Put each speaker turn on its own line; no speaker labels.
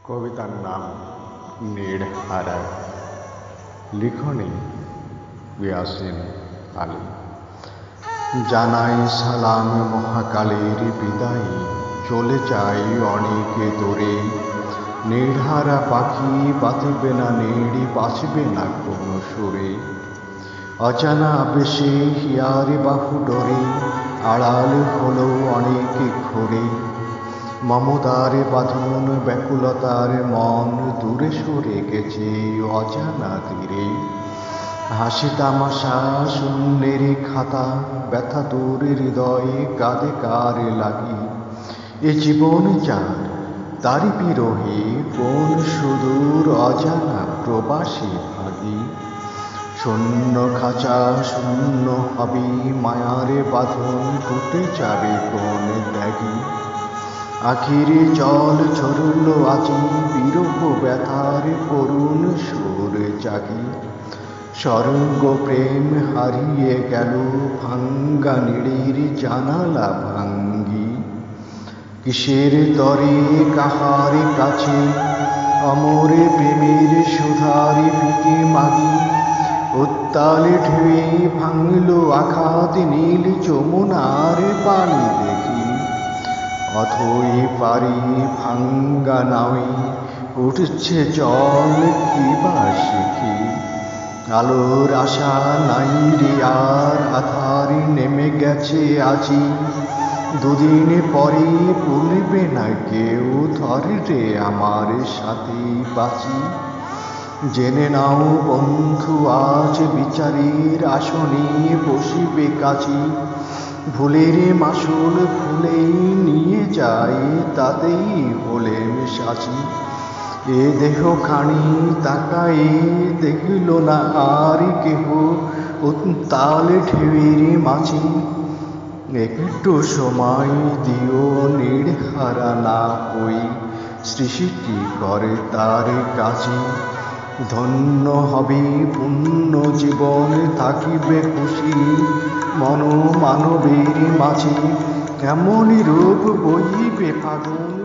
কবিতার নাম নীড়হারা। লিখনে ইয়াসিন আলী। জানাই সালাম মহাকালের বিদায়, চলে যাই অনেকে দূরে। নীড়হারা পাখি বাঁচবে না, নীড়ি বাঁচবে না কোনো সুরে। অজানা আবেশে হিয়ার বাহু ডোরে, আড়াল হলো অনেক ঘোরে। মমতার বাঁধন ব্যাকুলতার মন, দূরে সরে গেছে অজানা তীরে। হাসি তামাশা শূন্যের খাতা, ব্যথা তোর হৃদয়ে কাঁদে কার লাগি। এ জীবন যার তারি বিরহে, কোন সুদূর অজানা প্রবাসী ভাগী। শূন্য খাঁচা শূন্য হবে, মায়ার বাঁধন টুটে যাবে কোন ত্যাগী। আখিরে জল ঝরল আজি, বিরহ ব্যথার করুণ সুর জাগি। স্বর্গ প্রেম হারিয়ে গেল, ভাঙ্গা নিড়ের জানালা ভাঙ্গি। কিসের তরে কাহার কাছে, অমর প্রেমের সুধার ভিকে মাগি। উত্তাল ঢেউয়ে ভাঙল আঘাত, নীল যমুনার পানি দেখি। অথই পারি ভাঙ্গা নাওয়ে, উঠছে জল কিবা শিখি। আলোর আশা নাই রে আর, আধার নেমে গেছে আজি। দুদিন পরে ভুলবে না কেউ, ধরে রে আমার সাথে বাঁচি। জেনে নাও বন্ধু, আজ বিচারের আসনে বসিবে কাজী। ভুলের মাসুল ভুলেই নিয়ে যায়, তাতেই হলেন সাজি। এ দেহ খানি তাকায়ে দেখল না আর কেহ, উত্তাল ঢেউয়ের মাঝি। একটু সময় দিও, নীড়হারা না হই, সৃষ্টি করে তার কাজে। ধন্য হবে পূর্ণ জীবন, থাকিবে খুশি মন মানবের মাঝে। এমনই রূপ বইবে ফাগুন।